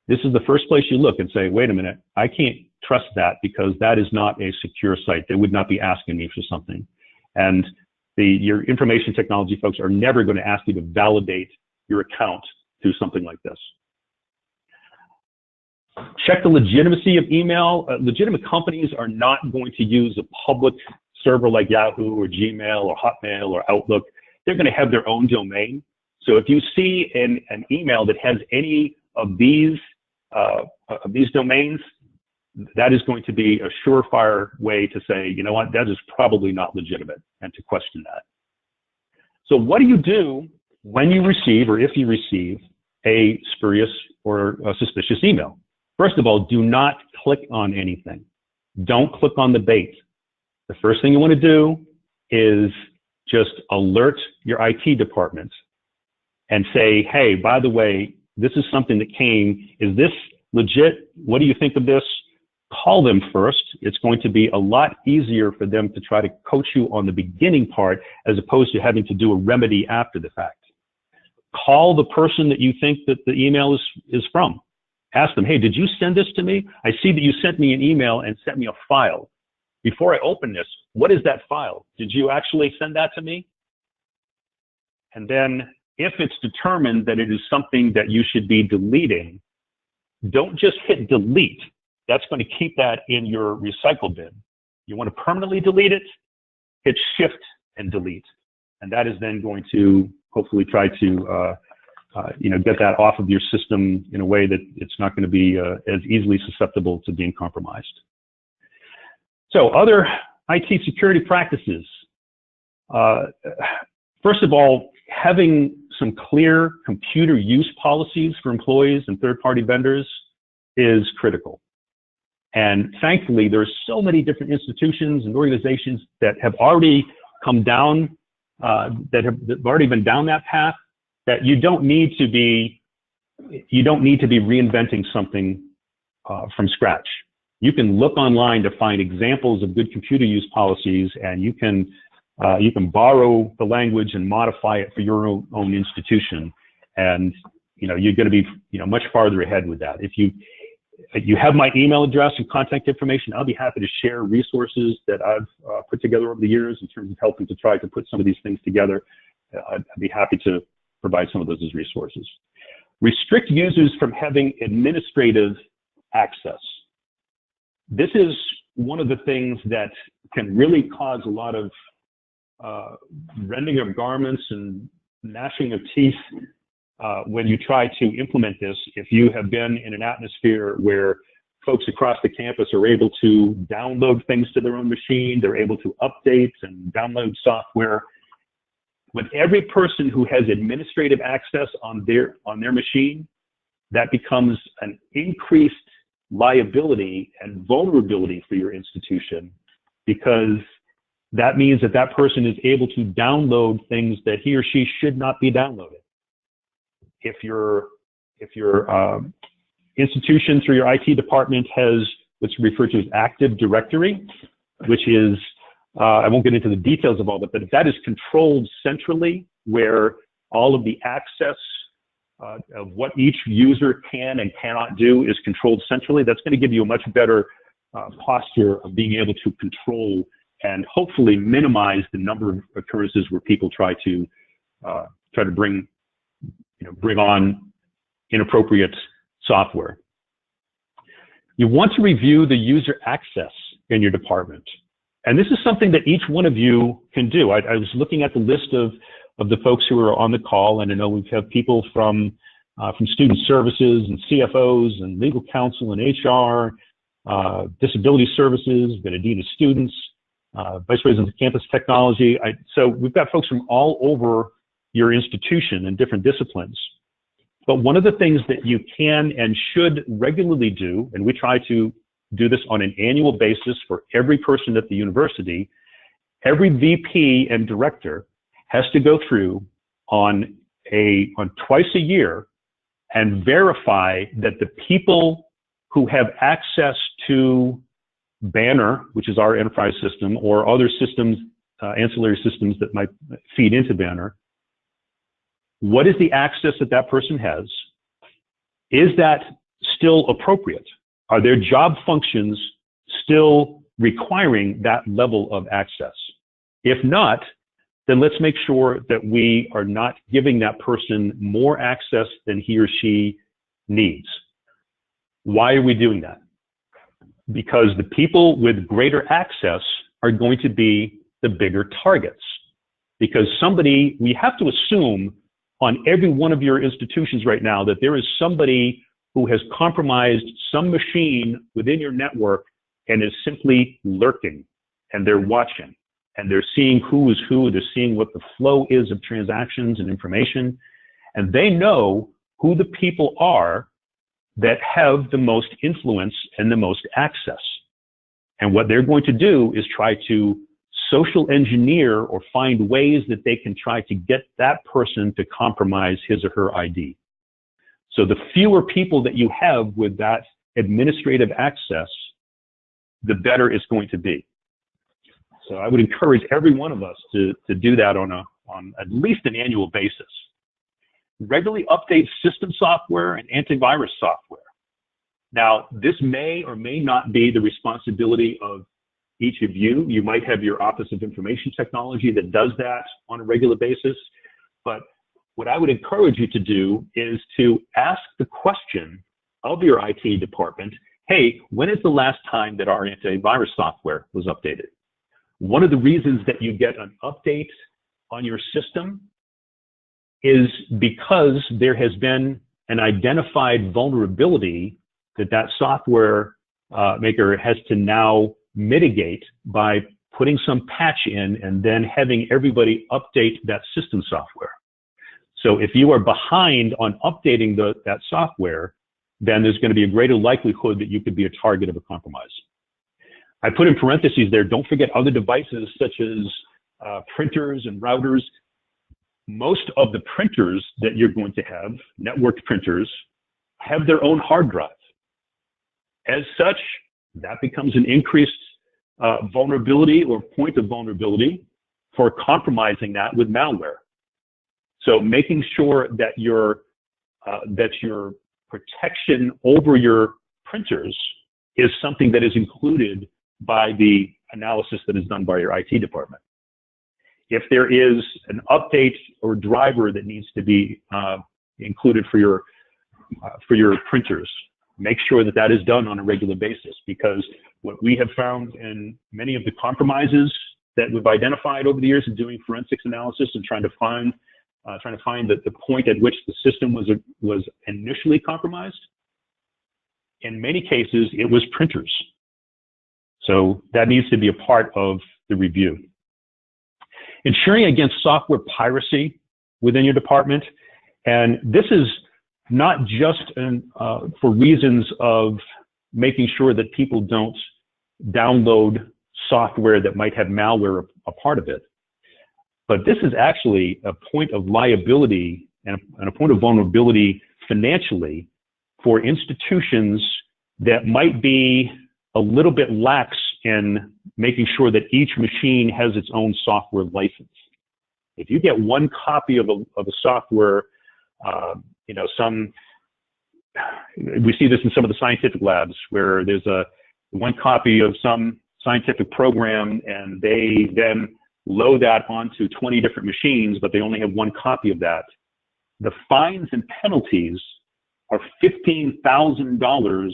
This is the first place you look and say, wait a minute, I can't trust that because that is not a secure site. They would not be asking me for something. And your information technology folks are never going to ask you to validate your account through something like this. Check the legitimacy of email. Legitimate companies are not going to use a public server like Yahoo or Gmail or Hotmail or Outlook. They're going to have their own domain. So if you see an email that has any of these domains, that is going to be a surefire way to say, you know what, that is probably not legitimate, and to question that. So what do you do when you receive, or if you receive, a spurious or a suspicious email? First of all, do not click on anything. Don't click on the bait. The first thing you want to do is just alert your IT department and say, hey, by the way, this is something that came. Is this legit? What do you think of this? Call them first. It's going to be a lot easier for them to try to coach you on the beginning part as opposed to having to do a remedy after the fact. Call the person that you think that the email is from. Ask them, hey, did you send this to me? I see that you sent me an email and sent me a file. Before I open this, what is that file? Did you actually send that to me? And then if it's determined that it is something that you should be deleting, don't just hit delete. That's going to keep that in your recycle bin. You want to permanently delete it, hit shift and delete. And that is then going to hopefully try to get that off of your system in a way that it's not going to be as easily susceptible to being compromised. So other IT security practices. First of all, having some clear computer use policies for employees and third-party vendors is critical. And thankfully, there's so many different institutions and organizations that have already come down, that have already been down that path, that you don't need to be reinventing something from scratch. You can look online to find examples of good computer use policies, and you can borrow the language and modify it for your own institution, and you're going to be much farther ahead with that. If you have my email address and contact information, I'll be happy to share resources that I've put together over the years in terms of helping to try to put some of these things together. I'd be happy to provide some of those as resources. Restrict users from having administrative access. This is one of the things that can really cause a lot of rending of garments and gnashing of teeth when you try to implement this. If you have been in an atmosphere where folks across the campus are able to download things to their own machine, they're able to update and download software. With every person who has administrative access on their machine, that becomes an increased liability and vulnerability for your institution because that means that that person is able to download things that he or she should not be downloading. If your institution through your IT department has what's referred to as Active Directory, which is, I won't get into the details of all of it, but if that is controlled centrally, where all of the access of what each user can and cannot do is controlled centrally, that's going to give you a much better posture of being able to control and hopefully minimize the number of occurrences where people try to bring on inappropriate software. You want to review the user access in your department. And this is something that each one of you can do. I was looking at the list of the folks who are on the call, and I know we have people from student services and CFOs and legal counsel and HR, disability services, Benedina students, vice president of campus technology. So we've got folks from all over your institution in different disciplines. But one of the things that you can and should regularly do, and we try to do this on an annual basis for every person at the university, every VP and director has to go through on twice a year and verify that the people who have access to Banner, which is our enterprise system, or other systems, ancillary systems that might feed into Banner, what is the access that that person has? Is that still appropriate? Are their job functions still requiring that level of access? If not, then let's make sure that we are not giving that person more access than he or she needs. Why are we doing that? Because the people with greater access are going to be the bigger targets. Because we have to assume on every one of your institutions right now that there is somebody who has compromised some machine within your network and is simply lurking, and they're watching, and they're seeing who is who, they're seeing what the flow is of transactions and information, and they know who the people are that have the most influence and the most access. And what they're going to do is try to social engineer or find ways that they can try to get that person to compromise his or her ID. So the fewer people that you have with that administrative access, the better it's going to be. So I would encourage every one of us to do that on at least an annual basis. Regularly update system software and antivirus software. Now, this may or may not be the responsibility of each of you. You might have your Office of Information Technology that does that on a regular basis, but what I would encourage you to do is to ask the question of your IT department, hey, when is the last time that our antivirus software was updated? One of the reasons that you get an update on your system is because there has been an identified vulnerability that software maker has to now mitigate by putting some patch in and then having everybody update that system software. So if you are behind on updating that software, then there's going to be a greater likelihood that you could be a target of a compromise. I put in parentheses there, don't forget other devices such as printers and routers. Most of the printers that you're going to have, networked printers, have their own hard drive. As such, that becomes an increased vulnerability or point of vulnerability for compromising that with malware. So making sure that your protection over your printers is something that is included by the analysis that is done by your IT department. If there is an update or driver that needs to be included for your printers, make sure that that is done on a regular basis, because what we have found in many of the compromises that we've identified over the years in doing forensics analysis and trying to find the point at which the system was initially compromised, in many cases it was printers. So that needs to be a part of the review. Ensuring against software piracy within your department, and this is not just for reasons of making sure that people don't download software that might have malware a part of it. But this is actually a point of liability and a point of vulnerability financially for institutions that might be a little bit lax in making sure that each machine has its own software license. If you get one copy of a software, you know, we see this in some of the scientific labs where there's one copy of some scientific program and they then load that onto 20 different machines, but they only have one copy of that. The fines and penalties are $15,000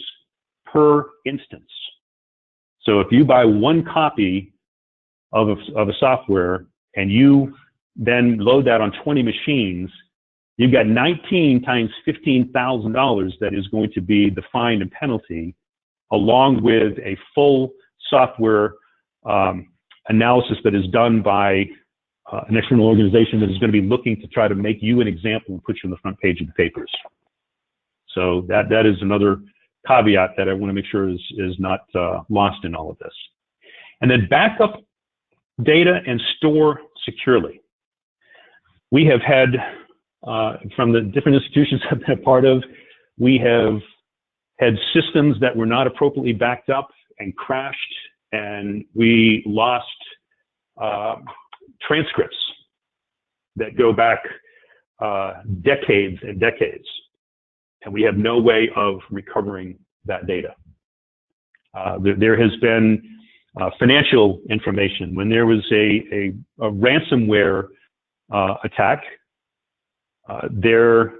per instance. So if you buy one copy of a software and you then load that on 20 machines, you've got 19 times $15,000 that is going to be the fine and penalty, along with a full software analysis that is done by an external organization that is going to be looking to try to make you an example and put you on the front page of the papers. So that is another caveat that I want to make sure is not lost in all of this. And then back up data and store securely. We have had, from the different institutions I've been a part of, we have had systems that were not appropriately backed up and crashed, and we lost transcripts that go back decades and decades, and we have no way of recovering that data. There has been financial information. When there was a ransomware attack, there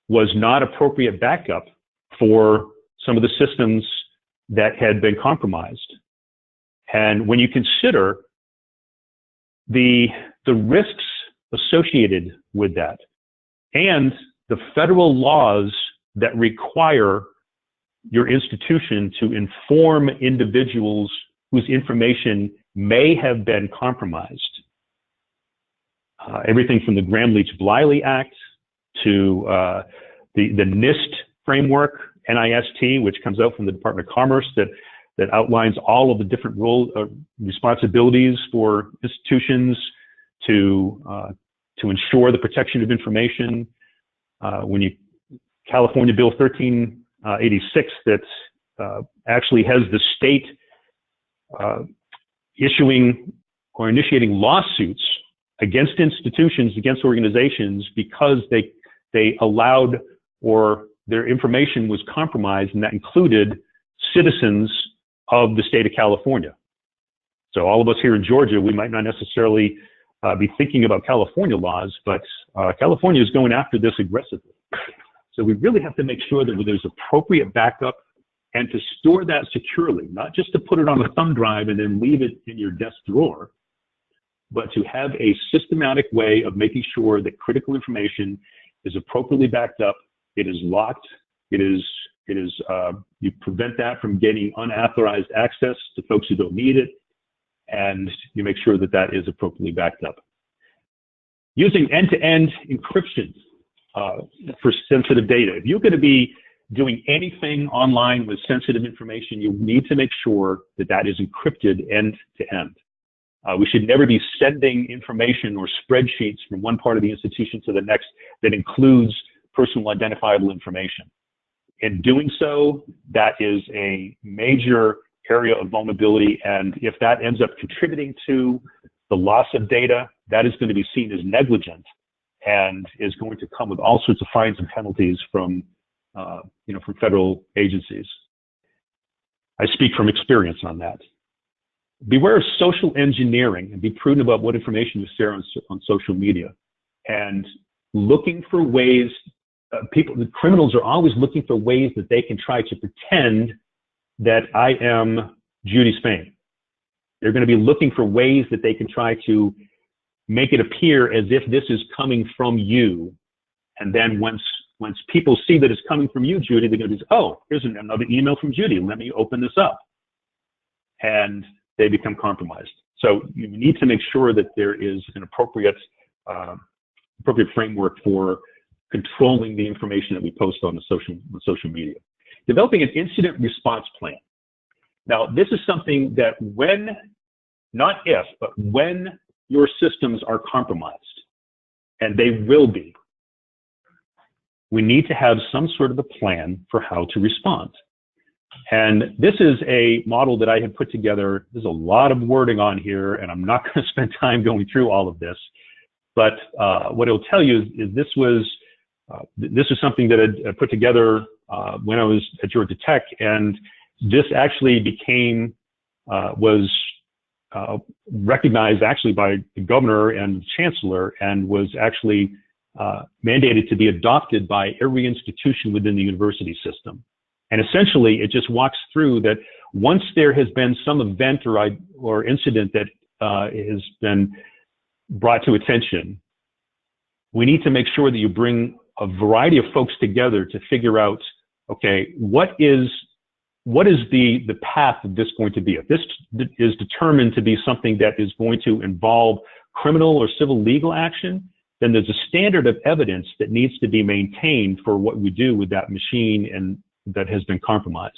was not appropriate backup for some of the systems that had been compromised. And when you consider the risks associated with that and the federal laws that require your institution to inform individuals whose information may have been compromised, everything from the Gramm-Leach-Bliley Act to the NIST framework, NIST, which comes out from the Department of Commerce, that outlines all of the different roles, responsibilities for institutions to ensure the protection of information. California Bill 1386 that actually has the state issuing or initiating lawsuits against institutions, against organizations, because they allowed or their information was compromised, and that included citizens of the state of California. So all of us here in Georgia, we might not necessarily be thinking about California laws, but California is going after this aggressively. So we really have to make sure that there's appropriate backup and to store that securely, not just to put it on a thumb drive and then leave it in your desk drawer, but to have a systematic way of making sure that critical information is appropriately backed up, it is locked, you prevent that from getting unauthorized access to folks who don't need it, and you make sure that that is appropriately backed up. Using end-to-end encryption for sensitive data. If you're going to be doing anything online with sensitive information, you need to make sure that that is encrypted end-to-end. We should never be sending information or spreadsheets from one part of the institution to the next that includes personal identifiable information. In doing so, that is a major area of vulnerability, and if that ends up contributing to the loss of data, that is going to be seen as negligent and is going to come with all sorts of fines and penalties from federal agencies. I speak from experience on that. Beware of social engineering and be prudent about what information you share on social media. And looking for ways, the criminals are always looking for ways that they can try to pretend that I am Judy Spain. They're going to be looking for ways that they can try to make it appear as if this is coming from you. And then once people see that it's coming from you, Judy, they're going to be, oh, here's another email from Judy. Let me open this up. And they become compromised. So you need to make sure that there is an appropriate framework for controlling the information that we post on the social media. Developing an incident response plan. Now, this is something that when not if, but when your systems are compromised, and they will be, we need to have some sort of a plan for how to respond. And this is a model that I had put together. There's a lot of wording on here, and I'm not going to spend time going through all of this. But what it'll tell you is this is something that I put together when I was at Georgia Tech, and this actually became was recognized actually by the governor and chancellor, and was actually mandated to be adopted by every institution within the university system. And essentially, it just walks through that once there has been some event or incident that has been brought to attention, we need to make sure that you bring a variety of folks together to figure out, okay, what is the path of this going to be? If this is determined to be something that is going to involve criminal or civil legal action, then there's a standard of evidence that needs to be maintained for what we do with that machine and that has been compromised.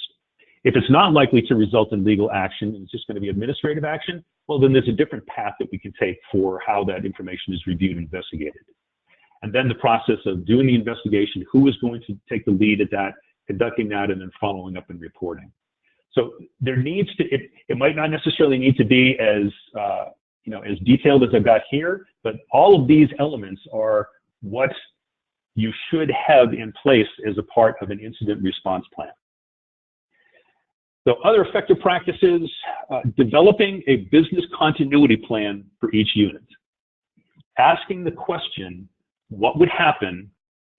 If it's not likely to result in legal action, and it's just going to be administrative action, well, then there's a different path that we can take for how that information is reviewed and investigated. And then the process of doing the investigation, who is going to take the lead at that, conducting that, and then following up and reporting. So there needs to, it might not necessarily need to be as, as detailed as I've got here, but all of these elements are what you should have in place as a part of an incident response plan. So other effective practices, developing a business continuity plan for each unit. Asking the question, what would happen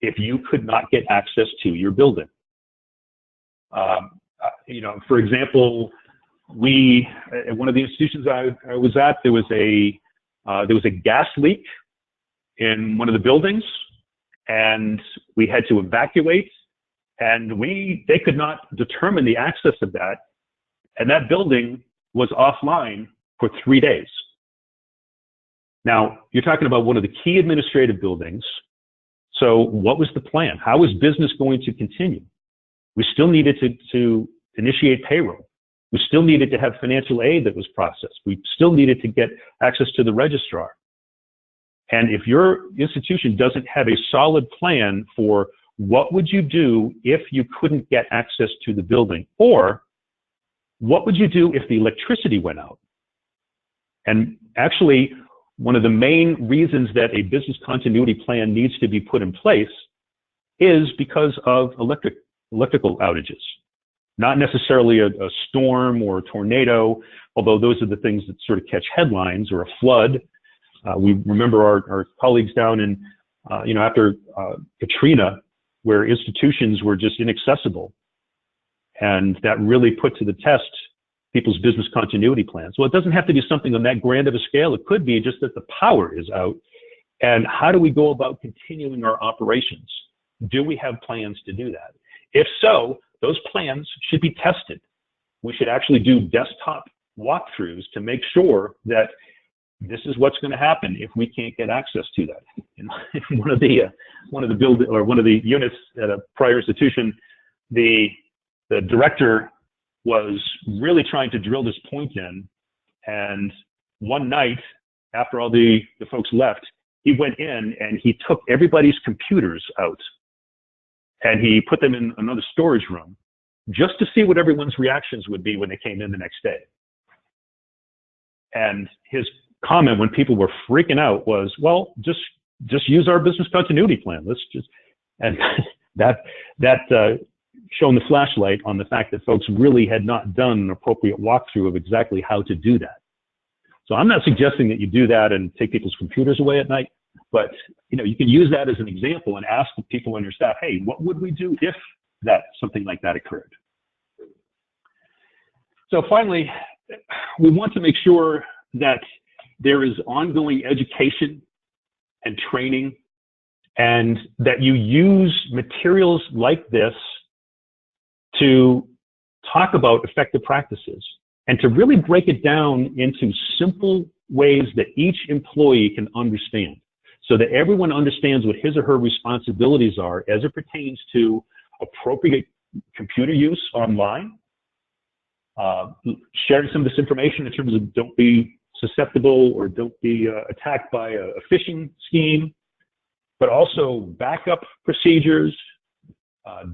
if you could not get access to your building? For example, at one of the institutions I was at, there was a gas leak in one of the buildings, and we had to evacuate, and they could not determine the access of that, and that building was offline for 3 days. Now, you're talking about one of the key administrative buildings. So what was the plan? How was business going to continue? We still needed to initiate payroll. We still needed to have financial aid that was processed. We still needed to get access to the registrar. And if your institution doesn't have a solid plan for what would you do if you couldn't get access to the building, or what would you do if the electricity went out? And actually, one of the main reasons that a business continuity plan needs to be put in place is because of electrical outages. Not necessarily a storm or a tornado, although those are the things that sort of catch headlines, or a flood. We remember our colleagues down in, after Katrina, where institutions were just inaccessible. And that really put to the test people's business continuity plans. Well, it doesn't have to be something on that grand of a scale. It could be just that the power is out. And how do we go about continuing our operations? Do we have plans to do that? If so, those plans should be tested. We should actually do desktop walkthroughs to make sure that this is what's going to happen if we can't get access to that. In one of the units at a prior institution, the director was really trying to drill this point in, and one night after all the folks left, he went in and he took everybody's computers out and he put them in another storage room just to see what everyone's reactions would be when they came in the next day. And his comment when people were freaking out was, well, just use our business continuity plan. Let's just, and that shone the flashlight on the fact that folks really had not done an appropriate walkthrough of exactly how to do that. So I'm not suggesting that you do that and take people's computers away at night, but you can use that as an example and ask the people on your staff, hey, what would we do if something like that occurred? So finally, we want to make sure that there is ongoing education and training, and that you use materials like this to talk about effective practices and to really break it down into simple ways that each employee can understand, so that everyone understands what his or her responsibilities are as it pertains to appropriate computer use online, sharing some of this information in terms of don't be susceptible or don't be attacked by a phishing scheme, but also backup procedures,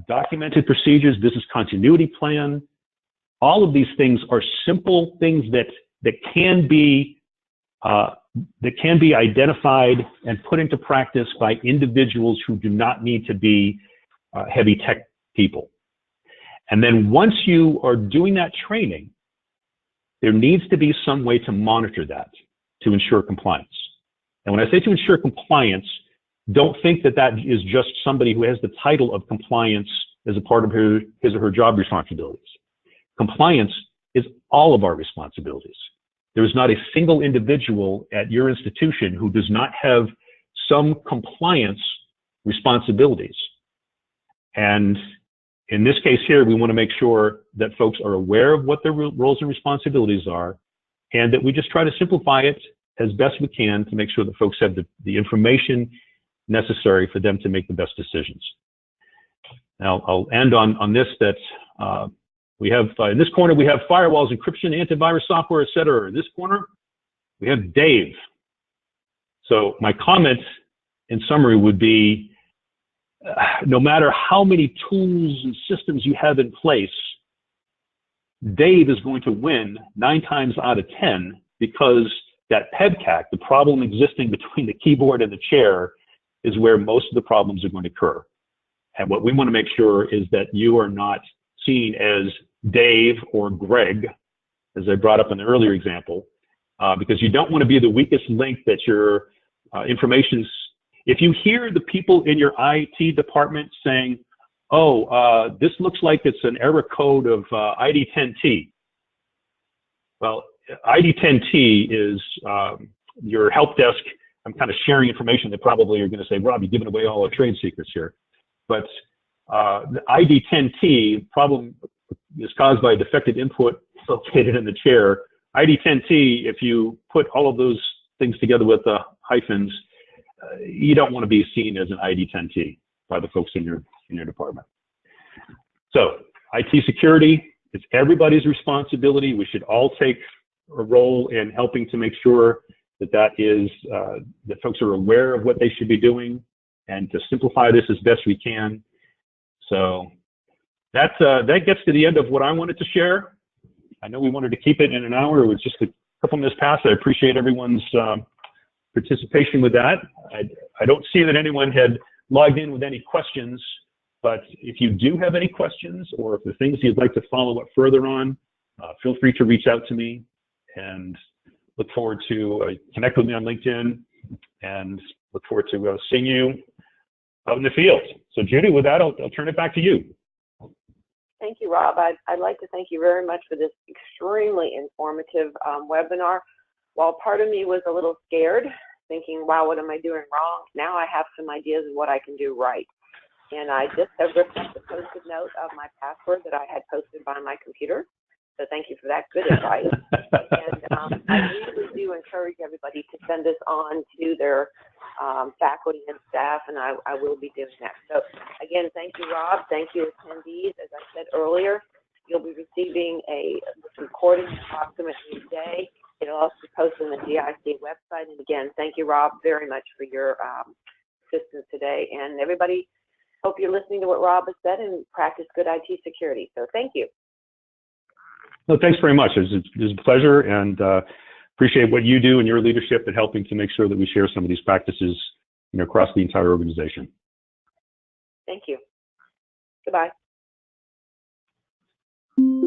documented procedures, business continuity plan. All of these things are simple things that can be identified and put into practice by individuals who do not need to be heavy tech people. And then once you are doing that training, there needs to be some way to monitor that to ensure compliance. And when I say to ensure compliance, don't think that that is just somebody who has the title of compliance as a part of his or her job responsibilities. Compliance is all of our responsibilities. There is not a single individual at your institution who does not have some compliance responsibilities. And in this case here, we want to make sure that folks are aware of what their roles and responsibilities are, and that we just try to simplify it as best we can to make sure that folks have the information necessary for them to make the best decisions. Now, I'll end on this, that we have, in this corner, we have firewalls, encryption, antivirus software, et cetera. In this corner, we have Dave. So my comment in summary would be, no matter how many tools and systems you have in place, Dave is going to win 9 times out of 10 because that PEBCAC, the problem existing between the keyboard and the chair, is where most of the problems are going to occur. And what we want to make sure is that you are not seen as Dave or Greg, as I brought up in the earlier example, because you don't want to be the weakest link that your information's. If you hear the people in your IT department saying, oh, this looks like it's an error code of ID10T. Well, ID10T is your help desk. I'm kind of sharing information that probably are going to say, Rob, you're giving away all our trade secrets here. But the ID10T problem is caused by defective input located in the chair. ID10T, if you put all of those things together with the hyphens, you don't want to be seen as an ID10T by the folks in your department. So IT security, it's everybody's responsibility. We should all take a role in helping to make sure that that folks are aware of what they should be doing and to simplify this as best we can. So that gets to the end of what I wanted to share. I know we wanted to keep it in an hour. It was just a couple minutes past. I appreciate everyone's participation with that. I don't see that anyone had logged in with any questions, but if you do have any questions or if there are things you'd like to follow up further on, feel free to reach out to me, and look forward to connect with me on LinkedIn, and look forward to seeing you out in the field. So Judy, with that, I'll turn it back to you. Thank you, Rob. I'd like to thank you very much for this extremely informative webinar. While part of me was a little scared, thinking, wow, what am I doing wrong? Now I have some ideas of what I can do right. And I just have ripped up the post-it note of my password that I had posted by my computer. So thank you for that good advice. And I really do encourage everybody to send this on to their faculty and staff, and I will be doing that. So again, thank you, Rob. Thank you, attendees. As I said earlier, you'll be receiving a recording approximately today. It'll also be posted on the GIC website. And again, thank you, Rob, very much for your assistance today. And everybody, hope you're listening to what Rob has said and practice good IT security. So thank you. Well, thanks very much. It was a pleasure, and appreciate what you do and your leadership in helping to make sure that we share some of these practices, across the entire organization. Thank you. Goodbye.